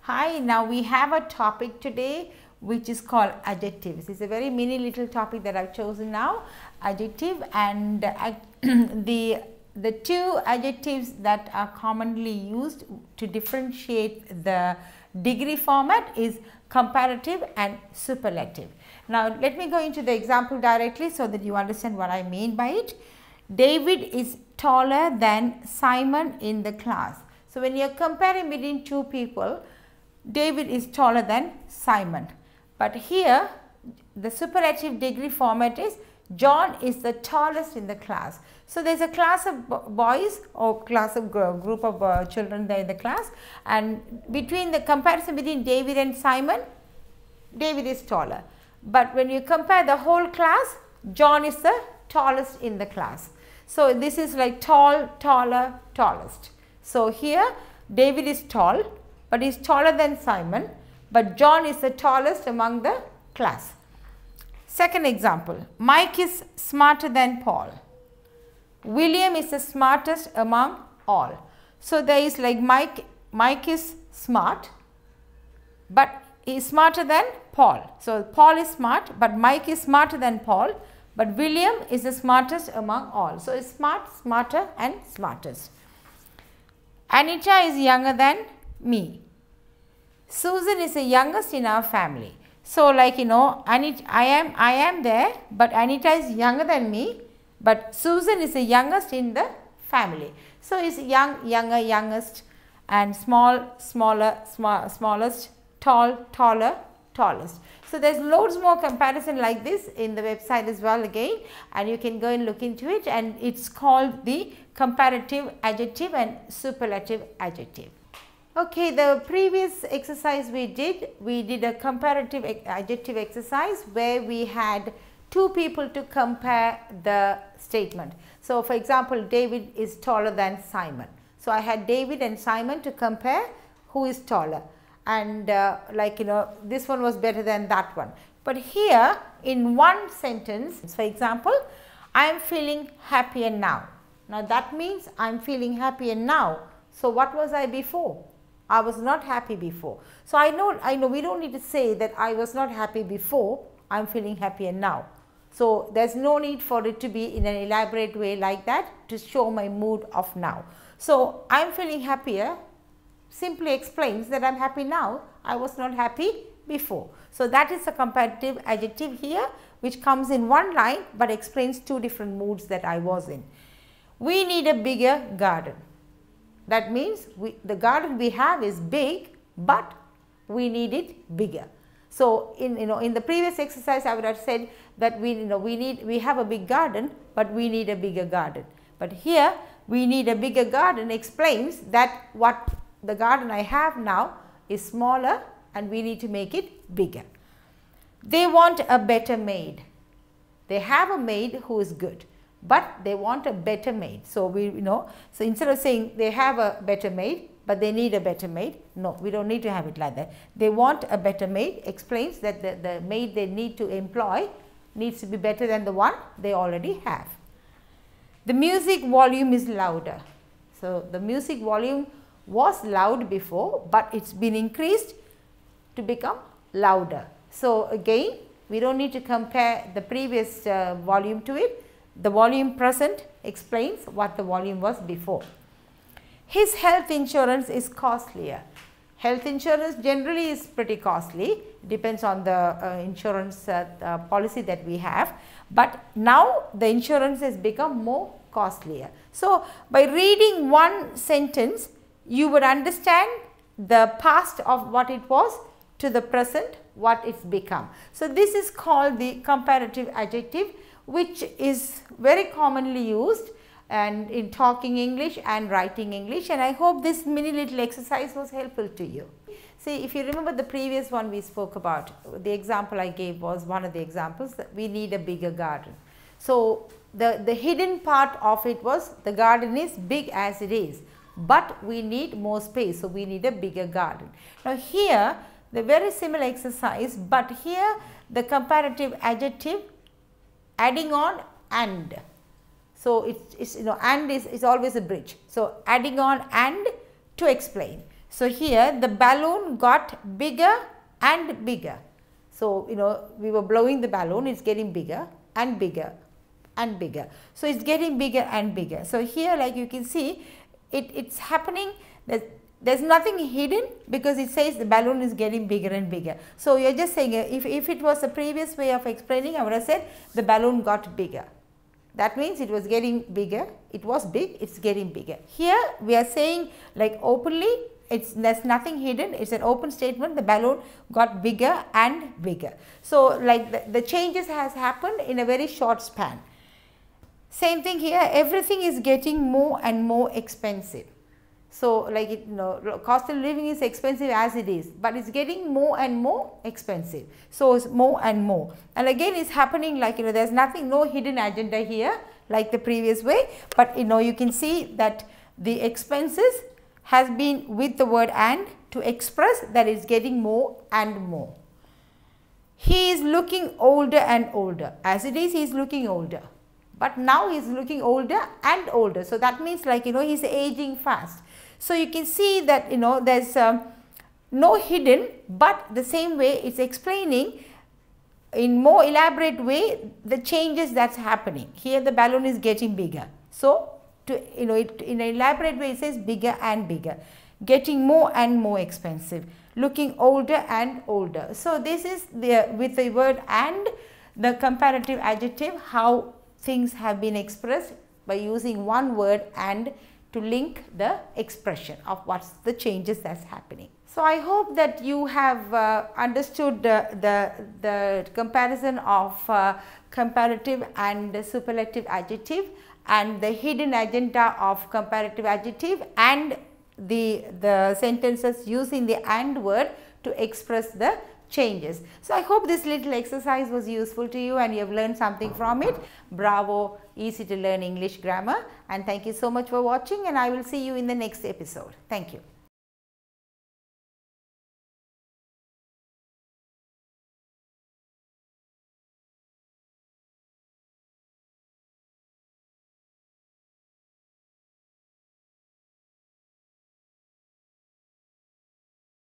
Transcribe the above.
Hi, now we have a topic today which is called adjectives. It's a very mini little topic that I've chosen now, adjective, and the two adjectives that are commonly used to differentiate the degree format is comparative and superlative. Now let me go into the example directly so that you understand what I mean by it. David is taller than Simon in the class. So when you are comparing between two people, David is taller than Simon. But here the superlative degree format is John is the tallest in the class. So there is a class of boys or class of group of children there in the class, and between the comparison between David and Simon, David is taller. But when you compare the whole class, John is the tallest in the class. So this is like tall, taller, tallest. So here David is tall, but he is taller than Simon, but John is the tallest among the class. Second example, Mike is smarter than Paul. William is the smartest among all. So there is like Mike is smart, but he is smarter than Paul. So Paul is smart, but Mike is smarter than Paul, but William is the smartest among all. So it's smart, smarter and smartest. Anita is younger than me. Susan is the youngest in our family. So like Anita, I am there, but Anita is younger than me, but Susan is the youngest in the family. So it's young, younger, youngest, and small, smaller, smallest, tall, taller, tallest. So there's loads more comparison like this in the website as well again, and you can go and look into it, and it's called the comparative adjective and superlative adjective. Okay, the previous exercise we did a comparative adjective exercise where we had two people to compare the statement. So for example, David is taller than Simon. So I had David and Simon to compare who is taller, and this one was better than that one. But here in one sentence, for example, I am feeling happier now. Now that means I am feeling happier now. So what was I before? I was not happy before. So I know we don't need to say that I was not happy before, I am feeling happier now. So there is no need for it to be in an elaborate way like that to show my mood of now. So I am feeling happier simply explains that I am happy now, I was not happy before. So that is a comparative adjective here which comes in one line but explains two different moods that I was in. We need a bigger garden. That means the garden we have is big, but we need it bigger. So in the previous exercise I would have said that we have a big garden, but we need a bigger garden. But here we need a bigger garden explains that what the garden I have now is smaller and we need to make it bigger. They want a better maid. They have a maid who is good, but they want a better maid. So so instead of saying they have a better maid, but they need a better maid, no, we don't need to have it like that. They want a better maid explains that the maid they need to employ needs to be better than the one they already have. The music volume is louder. So the music volume was loud before, but it's been increased to become louder. So again, we don't need to compare the previous volume to it. The volume present explains what the volume was before. His health insurance is costlier. Health insurance generally is pretty costly, depends on the insurance policy that we have, but now the insurance has become more costlier. So by reading one sentence, you would understand the past of what it was to the present what it's become. So this is called the comparative adjective, which is very commonly used and in talking English and writing English, and I hope this mini little exercise was helpful to you. See, if you remember the previous one we spoke about, the example I gave was one of the examples that we need a bigger garden. So the hidden part of it was the garden is big as it is, but we need more space, so we need a bigger garden. Now here the very similar exercise, but here the comparative adjective adding on and. So it's and is always a bridge. So adding on and to explain. So here the balloon got bigger and bigger. So, we were blowing the balloon, it's getting bigger and bigger and bigger. So, it's getting bigger and bigger. So, here like you can see, it's happening, there's nothing hidden because it says the balloon is getting bigger and bigger. So, you are just saying, if it was a previous way of explaining, I would have said the balloon got bigger. That means it was getting bigger, it was big, it's getting bigger. Here we are saying like openly, there's nothing hidden, it's an open statement, the balloon got bigger and bigger. So, like the changes has happened in a very short span. Same thing here, everything is getting more and more expensive. So, like cost of living is expensive as it is, but it's getting more and more expensive. So, it's more and more. And again, it's happening like, there's nothing, no hidden agenda here like the previous way, but you can see that the expenses has been with the word and to express that it's getting more and more. He is looking older and older. As it is, he is looking older. But now he is looking older and older. So, that means like, he's aging fast. So, you can see that, there's no hidden, but the same way it's explaining in more elaborate way the changes that's happening. Here the balloon is getting bigger. So, in an elaborate way it says bigger and bigger, getting more and more expensive, looking older and older. So, this is with the word and the comparative adjective, how things have been expressed by using one word and to link the expression of what's the changes that's happening. So, I hope that you have understood the comparison of comparative and superlative adjective and the hidden agenda of comparative adjective and the sentences using the and word to express the changes. So, I hope this little exercise was useful to you and you have learned something from it. Bravo, easy to learn English grammar, and thank you so much for watching, and I will see you in the next episode. Thank you.